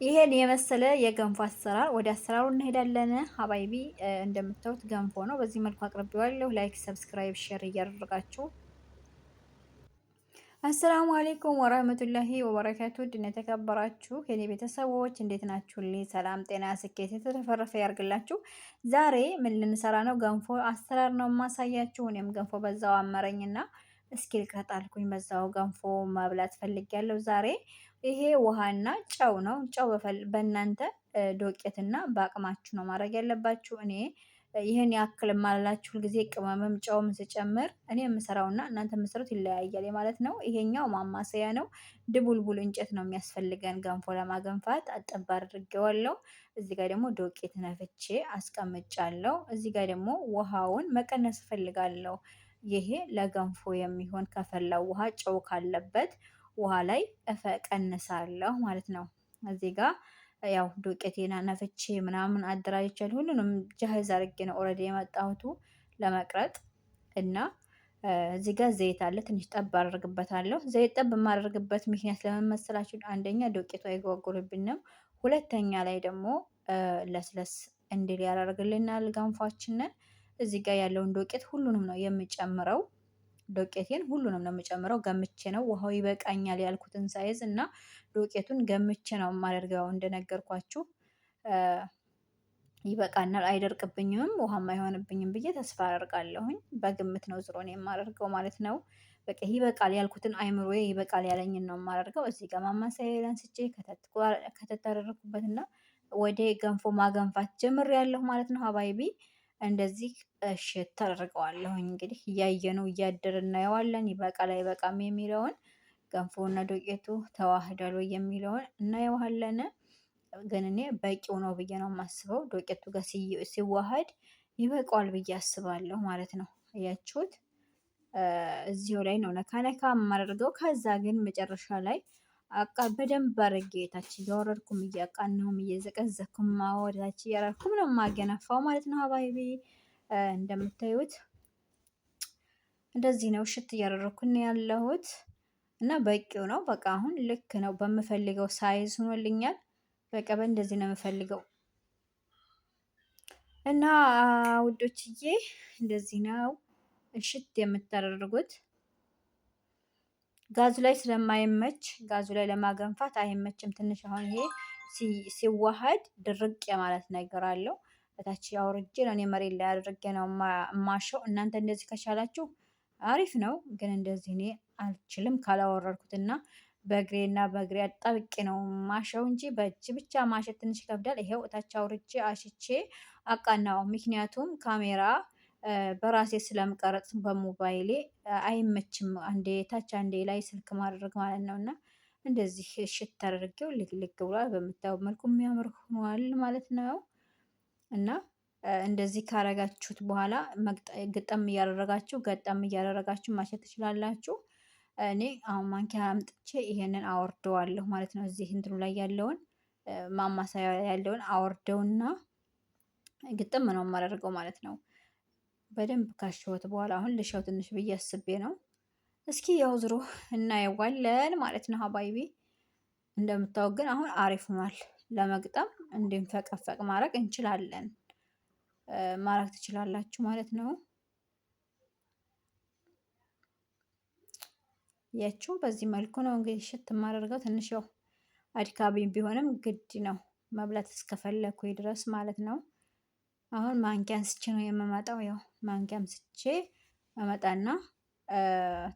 ይሄን የመሰለ የገንፎ አሰራር ወደ አሰራሩ እንሄዳለን። ሀባይቢ እንደምታዩት ገንፎ ነው። በዚህ መልኩ አቅርቤዋለሁ። ላይክ፣ ሰብስክራይብ፣ ሼር እያደረጋችሁ አሰላሙ አሌይኩም ወራህመቱላሂ ወበረካቱ። ድን የተከበራችሁ የኔ ቤተሰቦች እንዴት ናችሁልኝ? ሰላም፣ ጤና፣ ስኬት የተተረፈረፈ ያርግላችሁ። ዛሬ ምን ልንሰራ ነው? ገንፎ አሰራር ነው የማሳያችሁ። እኔም ገንፎ በዛው አመረኝና እስኪ ልቀጣልኩኝ በዛው ገንፎ መብላት ፈልጌያለሁ ዛሬ። ይሄ ውሃና ጨው ነው። ጨው በእናንተ ዶቄትና በአቅማችሁ ነው ማድረግ ያለባችሁ። እኔ ይህን ያክል የማላችሁ ጊዜ ቅመምም ጨውም ስጨምር እኔ የምሰራውና እናንተ የምሰሩት ይለያያል ማለት ነው። ይሄኛው ማማሰያ ነው። ድቡልቡል እንጨት ነው የሚያስፈልገን ገንፎ ለማገንፋት። አጠባ አድርጌዋለሁ። እዚህ ጋር ደግሞ ዶቄት ነፍቼ አስቀምጫለሁ። እዚህ ጋር ደግሞ ውሃውን መቀነስ እፈልጋለሁ። ይሄ ለገንፎ የሚሆን ከፈላው ውሃ ጨው ካለበት ውሃ ላይ እቀንሳለሁ ማለት ነው። እዚህ ጋር ያው ዱቄቴና ነፍቼ ምናምን አደራጅቻለሁ። ሁሉንም ጃህዝ አድርጌ ነው ኦልሬዲ የመጣሁት ለመቅረጥ እና እዚህ ጋር ዘይት አለ። ትንሽ ጠብ አደርግበታለሁ። ዘይት ጠብ የማደርግበት ምክንያት ለምን መሰላችሁ? አንደኛ ዱቄቱ አይጓጉርብንም፣ ሁለተኛ ላይ ደግሞ ለስለስ እንዲል ያደርግልናል ገንፏችንን። እዚህ ጋር ያለውን ዱቄት ሁሉንም ነው የምጨምረው። ዶቄቴን ሁሉንም ነው የምጨምረው። ገምቼ ነው ውሃው ይበቃኛል ያልኩትን ሳይዝ እና ዶቄቱን ገምቼ ነው የማደርገው። እንደነገርኳችሁ ይበቃናል፣ አይደርቅብኝም፣ ውሃም አይሆንብኝም ብዬ ተስፋ አደርጋለሁኝ። በግምት ነው ዝሮ ነው የማደርገው ማለት ነው። በቃ ይበቃል ያልኩትን አይምሮዬ ይበቃል ያለኝን ነው የማደርገው። እዚህ ጋር ማማሰያ አንስቼ ከተተረረኩበትና ወደ ገንፎ ማገንፋት ጀምሬያለሁ ማለት ነው። ሀባይቢ እንደዚህ እሽት ታደርገዋለሁኝ። እንግዲህ እያየነው እያደር እናየዋለን። ይበቃል አይበቃም የሚለውን ገንፎና ዱቄቱ ተዋህዷል ወይ የሚለውን እናየዋለን። ግን እኔ በቂው ነው ብዬ ነው የማስበው። ዱቄቱ ጋር ሲዋሃድ ይበቃዋል ብዬ አስባለሁ ማለት ነው። እያችሁት እዚሁ ላይ ነው ነካ ነካ የማደርገው። ከዛ ግን መጨረሻ ላይ በደንብ አድርጌ ታች እያወረድኩም እያቃናሁም እየዘቀዘኩም ወደታች እያደረኩም ነው የማገነፋው ማለት ነው። ሀባይቢ እንደምታዩት እንደዚህ ነው ሽት እያደረኩኝ ያለሁት እና በቂው ነው። በቃ አሁን ልክ ነው፣ በምፈልገው ሳይዝ ሆኖልኛል። በቃ በእንደዚህ ነው የምፈልገው እና ውዶችዬ እንደዚህ ነው እሽት የምታደርጉት። ጋዙ ላይ ስለማይመች ጋዙ ላይ ለማገንፋት አይመችም ትንሽ። አሁን ይሄ ሲዋሃድ ድርቅ የማለት ነገር አለው። በታች አውርጄ ነው እኔ መሬት ላይ አድርጌ ነው ማሸው። እናንተ እንደዚህ ከቻላችሁ አሪፍ ነው፣ ግን እንደዚህ እኔ አልችልም ካላወረድኩትና በእግሬ አጣብቄ ነው ማሸው እንጂ በእጅ ብቻ ማሸት ትንሽ ይከብዳል። ይሄው እታች አውርጄ አሽቼ አቃናው። ምክንያቱም ካሜራ በራሴ ስለምቀረጽ በሞባይሌ አይመችም፣ አንዴ ታች አንዴ ላይ ስልክ ማድረግ ማለት ነው። እና እንደዚህ እሽት አድርጌው ልግልግ ብሏል። በምታዩት መልኩ የሚያምር ሆኗል ማለት ነው። እና እንደዚህ ካረጋችሁት በኋላ ግጠም እያደረጋችሁ ማሸት ትችላላችሁ። እኔ አሁን ማንኪያ አምጥቼ ይሄንን አወርደዋለሁ ማለት ነው። እዚህ እንትኑ ላይ ያለውን ማማሰያ ያለውን አወርደውና ግጥም ነው የማደርገው ማለት ነው። በደንብ ካሸሁት በኋላ አሁን ልሻው ትንሽ ብዬ አስቤ ነው። እስኪ ያው ዝሮ እናየዋለን ማለት ነው። ሀባይቢ እንደምታወቅ ግን አሁን አሪፍ ሆኗል። ለመግጠም እንድንፈቀፈቅ ማድረግ እንችላለን፣ ማድረግ ትችላላችሁ ማለት ነው። ያችሁ በዚህ መልኩ ነው እንግዲህ ሽት የማደርገው። ትንሽ ያው አድካቢ ቢሆንም ግድ ነው መብላት እስከፈለኩኝ ድረስ ማለት ነው። አሁን ማንኪያ አንስቼ ነው የምመጣው። ያው ማንኪያ አንስቼ አመጣና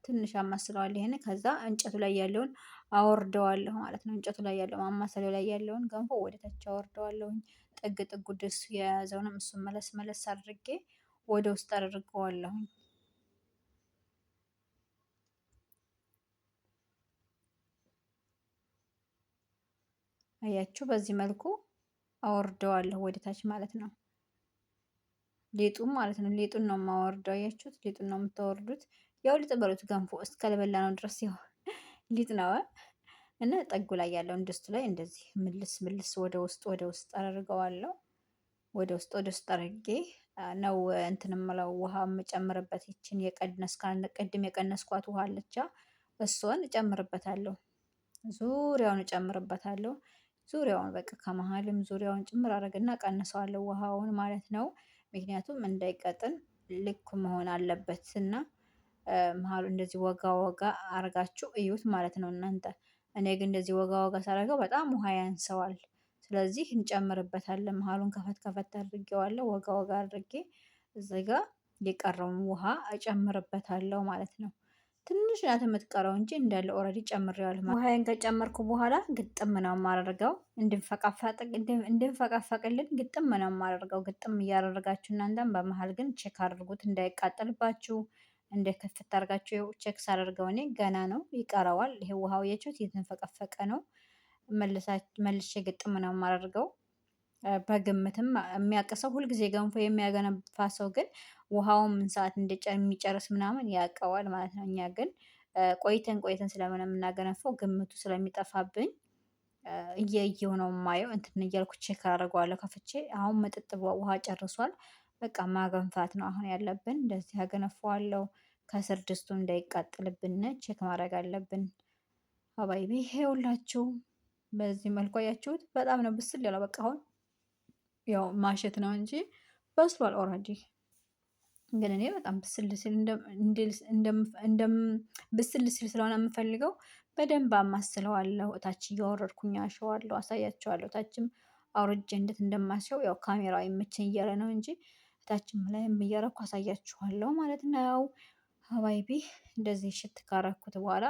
ትንሽ አማስለዋለሁ። ይሄን ከዛ እንጨቱ ላይ ያለውን አወርደዋለሁ ማለት ነው። እንጨቱ ላይ ያለው ማማሰለው ላይ ያለውን ገንፎ ወደ ታች አወርደዋለሁ። ጥግ ጥጉ ደሱ የያዘውንም እሱን መለስ መለስ አድርጌ ወደ ውስጥ አድርገዋለሁ። አያችሁ፣ በዚህ መልኩ አወርደዋለሁ ወደ ታች ማለት ነው። ሊጡን ማለት ነው። ሊጡን ነው የማወርደው። አያችሁት? ሊጡን ነው የምታወርዱት። ያው ሊጥ በሉት ገንፎ እስከለበላ ነው ድረስ ያው ሊጥ ነው እና ጠጉ ላይ ያለውን ድስቱ ላይ እንደዚህ ምልስ ወደ ውስጥ አደርገዋለሁ። ወደ ውስጥ አድርጌ ነው እንትን የምለው ውሃ የምጨምርበት። ይችን ቅድም የቀነስኳት ውሃ አለቻ፣ እሷን እጨምርበታለሁ። ዙሪያውን እጨምርበታለሁ። ዙሪያውን በቃ ከመሀልም ዙሪያውን ጭምር አደርግና ቀንሰዋለሁ ውሃውን ማለት ነው። ምክንያቱም እንዳይቀጥን ልክ መሆን አለበት እና መሀሉ እንደዚህ ወጋ ወጋ አርጋችሁ እዩት ማለት ነው እናንተ። እኔ ግን እንደዚህ ወጋ ወጋ ሳደርገው በጣም ውሃ ያንሰዋል። ስለዚህ እንጨምርበታለን። መሀሉን ከፈት ከፈት አድርጌዋለሁ ወጋ ወጋ አድርጌ እዚህ ጋር የቀረውን ውሃ እጨምርበታለሁ ማለት ነው። ትንሽ ናት የምትቀረው እንጂ እንዳለ ኦልሬዲ ጨምሬዋለሁ። ውሃዬን ከጨመርኩ በኋላ ግጥም ነው የማደርገው። እንድንፈቃፈቅልን ግጥም ነው የማደርገው። ግጥም እያደረጋችሁ እናንተም በመሀል ግን ቼክ አድርጉት እንዳይቃጠልባችሁ። እንደ ክፍት አድርጋችሁ ቼክ ሳደርገው እኔ ገና ነው ይቀረዋል። ይሄ ውሃው የችሁት እየተንፈቀፈቀ ነው። መልሼ ግጥም ነው የማደርገው። በግምትም የሚያቅሰው ሁልጊዜ ገንፎ የሚያገነፋ ሰው ግን ውሃውን ምን ሰዓት የሚጨርስ ምናምን ያውቀዋል ማለት ነው። እኛ ግን ቆይተን ስለሆነ የምናገነፋው ግምቱ ስለሚጠፋብኝ እየየው ነው የማየው። እንትን እያልኩ ቼክ አደርገዋለሁ ከፍቼ። አሁን መጠጥ ውሃ ጨርሷል። በቃ ማገንፋት ነው አሁን ያለብን። እንደዚህ አገነፋዋለሁ። ከስር ድስቱ እንዳይቃጠልብን ቼክ ማድረግ አለብን። አባይቢ ይሄውላችሁ በዚህ መልኩ አያችሁት። በጣም ነው ብስል ያለው። በቃ አሁን ያው ማሸት ነው እንጂ በስሏል ኦልሬዲ። ግን እኔ በጣም ብስል ሲል ስለሆነ የምፈልገው በደንብ አማስለዋለሁ። እታች እያወረድኩኝ አሸዋለሁ፣ አሳያቸዋለሁ። እታችም አውርጄ እንዴት እንደማሸው ያው ካሜራው ይመቸኝ እያለ ነው እንጂ እታችም ላይም እያረኩ አሳያችኋለሁ ማለት ነው። ሀባይቢ እንደዚህ ሽት ካረኩት በኋላ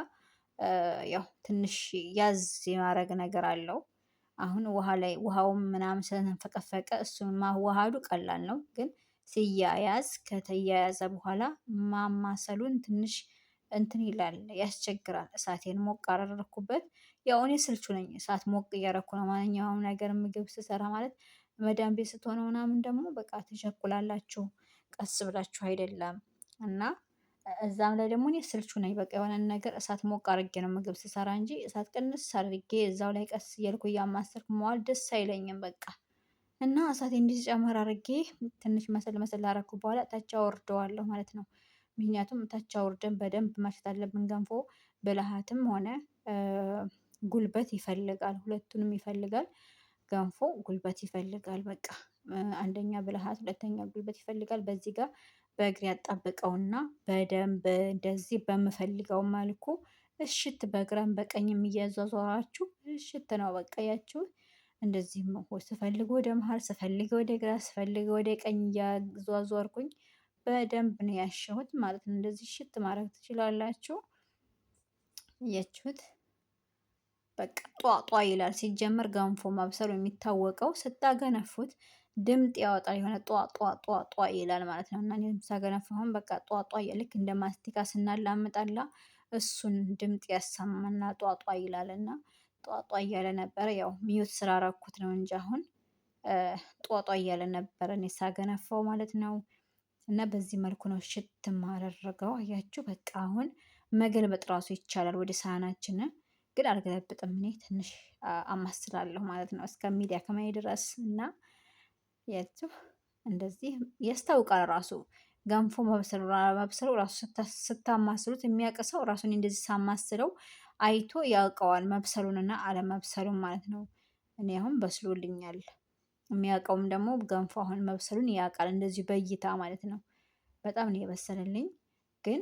ያው ትንሽ ያዝ የማድረግ ነገር አለው። አሁን ውሃውም ምናምን ስለተንፈቀፈቀ እሱን ማዋሃዱ ቀላል ነው። ግን ሲያያዝ ከተያያዘ በኋላ ማማሰሉን ትንሽ እንትን ይላል፣ ያስቸግራል። እሳቴን ሞቅ አደረኩበት። ያው እኔ ስልቹ ነኝ። እሳት ሞቅ እያረኩ ነው ማንኛውም ነገር ምግብ ስሰራ ማለት። መዳም ቤት ስትሆኑ ምናምን ደግሞ በቃ ትቸኩላላችሁ፣ ቀስ ብላችሁ አይደለም እና እዛም ላይ ደግሞ እኔ ስልቹ ነኝ። በቃ የሆነን ነገር እሳት ሞቅ አድርጌ ነው ምግብ ስሰራ እንጂ እሳት ቅንስ አድርጌ እዛው ላይ ቀስ እያልኩ እያማሰርኩ መዋል ደስ አይለኝም በቃ። እና እሳቴ እንዲጨመር አድርጌ ትንሽ መሰል አደረኩ በኋላ ታች አወርደዋለሁ ማለት ነው። ምክንያቱም ታች አውርደን በደንብ ማሸት አለብን። ገንፎ ብልሃትም ሆነ ጉልበት ይፈልጋል፣ ሁለቱንም ይፈልጋል። ገንፎ ጉልበት ይፈልጋል። በቃ አንደኛ ብልሃት፣ ሁለተኛ ጉልበት ይፈልጋል። በዚህ ጋር በእግሬ ያጣብቀውና በደንብ እንደዚህ በምፈልገው መልኩ እሽት በግራም በቀኝም እያዟዟራችሁ እሽት ነው በቃ ያችሁት። እንደዚህ ስፈልግ ወደ መሀል፣ ስፈልግ ወደ ግራ፣ ስፈልግ ወደ ቀኝ እያዟዟርኩኝ በደንብ ነው ያሸሁት ማለት ነው። እንደዚህ እሽት ማድረግ ትችላላችሁ። እያችሁት በቃ ጧጧ ይላል። ሲጀመር ገንፎ ማብሰሉ የሚታወቀው ስታገነፉት ድምጥ ያወጣል። የሆነ ጧጧ ይላል ማለት ነው። እና እኔም ሳገነፋሁን በቃ ጧጧ ልክ እንደ ማስቲካ ስናላምጣላ እሱን ድምጥ ያሰማና ጧጧ ይላል። እና ጧጧ እያለ ነበረ። ያው ሚዩት ስላረኩት ነው እንጂ አሁን ጧጧ እያለ ነበረ እኔ ሳገነፋው ማለት ነው። እና በዚህ መልኩ ነው ሽት ማደረገው። አያችሁ በቃ አሁን መገልበጥ ራሱ ይቻላል ወደ ሳህናችን። ግን አልገለብጥም እኔ ትንሽ አማስላለሁ ማለት ነው እስከሚደክመኝ ድረስ። እና ያችሁ እንደዚህ ያስታውቃል ራሱ ገንፎ መብሰሉ ራሱ ስታማስሉት የሚያቅሰው ራሱን እንደዚህ ሳማስለው አይቶ ያውቀዋል መብሰሉንና አለመብሰሉን ማለት ነው። እኔ አሁን በስሎልኛል። የሚያውቀውም ደግሞ ገንፎ አሁን መብሰሉን ያውቃል እንደዚሁ በእይታ ማለት ነው። በጣም ነው የበሰለልኝ። ግን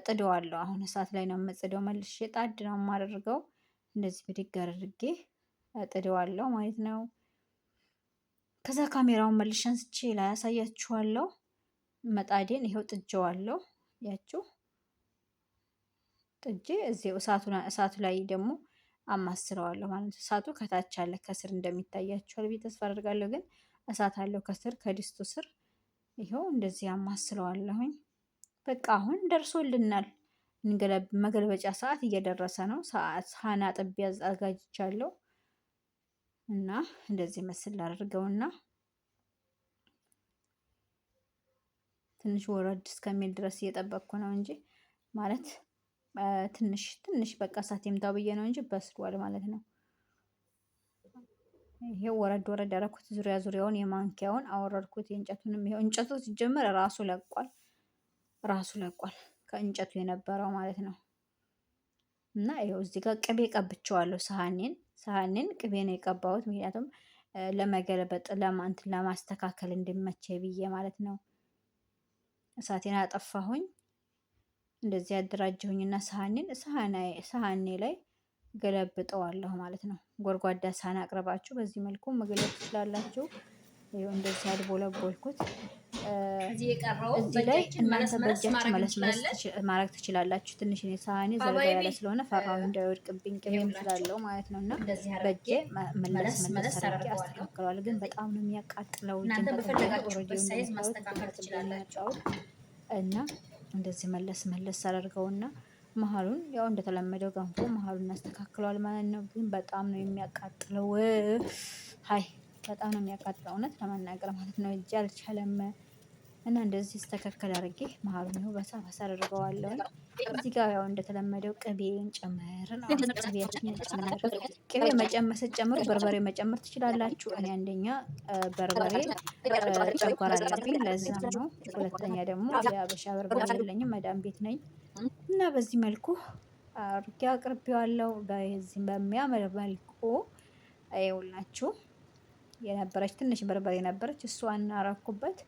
ጥደዋለሁ። አሁን እሳት ላይ ነው የምጥደው። መልሼ ጣድ ነው የማደርገው። እንደዚህ ብድግ አድርጌ ጥደዋለሁ ማለት ነው። ከዛ ካሜራውን መልሼ አንስቼ ላይ ያሳያችኋለሁ። መጣዴን ይሄው ጥጄዋለሁ። ያችሁ ጥጄ እዚው እሳቱ ላይ ደግሞ አማስለዋለሁ ማለት ነው። እሳቱ ከታች አለ፣ ከስር እንደሚታያችኋል ብዬ ተስፋ አደርጋለሁ። ግን እሳት አለው ከስር ከድስቱ ስር። ይሄው እንደዚህ አማስለዋለሁኝ። በቃ አሁን ደርሶልናል። መገልበጫ ሰዓት እየደረሰ ነው። ሳህን አጥቤ አዘጋጅቻለሁ እና እንደዚህ መስል አድርገውና ትንሽ ወረድ እስከሚል ድረስ እየጠበቅኩ ነው እንጂ ማለት ትንሽ በቃ እሳት ይምታው ብዬ ነው እንጂ በስሏል ማለት ነው። ይሄው ወረድ ያደረኩት ዙሪያውን የማንኪያውን አወረድኩት። የእንጨቱንም ይሄው እንጨቱ ሲጀመር ራሱ ለቋል ከእንጨቱ የነበረው ማለት ነው። እና ይኸው እዚህ ጋር ቅቤ ቀብቼዋለሁ። ሳህንን ቅቤ ነው የቀባሁት። ምክንያቱም ለመገለበጥ ለማስተካከል እንዲመቼ ብዬ ማለት ነው። እሳቴን አጠፋሁኝ። እንደዚህ ያደራጀሁኝና ሳህኔ ላይ ገለብጠዋለሁ ማለት ነው። ጎድጓዳ ሳህን አቅርባችሁ በዚህ መልኩ መግለጥ ትችላላችሁ። ይኸው እንደዚህ አድቦለቦልኩት። እዚህ ላይ እናንተ በእጃችሁ መለስ ማድረግ ትችላላችሁ። ትንሽ እኔ ሳህኔ ዘርጋ ያለ ስለሆነ ፈራው እንዳይወድቅብኝ ቅቤም ስላለው ማለት ነው። እና በእጄ መለስ አድርጌ አስተካክለዋለሁ። ግን በጣም ነው የሚያቃጥለው። እና እንደዚህ መለስ አደርገውና መሀሉን ያው እንደተለመደው ገንፎ መሀሉን እናስተካክለዋል ማለት ነው። ግን በጣም ነው የሚያቃጥለው። ሀይ በጣም ነው የሚያቃጥለው እውነት ለመናገር ማለት ነው። እጅ አልቻለም። እና እንደዚህ ስተካከል አድርጌ መሀሉን ይኸው በሳ አደርገዋለሁ። እዚህ ጋር ያው እንደተለመደው ቅቤን ጨመርን። ቅቤ መጨመር ስትጨምሩ በርበሬ መጨመር ትችላላችሁ። እኔ አንደኛ በርበሬ ጨጓራ አለብኝ ለዛም ነው። ሁለተኛ ደግሞ የሀበሻ በርበሬ የለኝም መዳም ቤት ነኝ። እና በዚህ መልኩ አድርጌ አቅርቤዋለሁ። በዚህ በሚያምር መልኩ ይኸውላችሁ የነበረች ትንሽ በርበሬ ነበረች እሷን አረኩበት።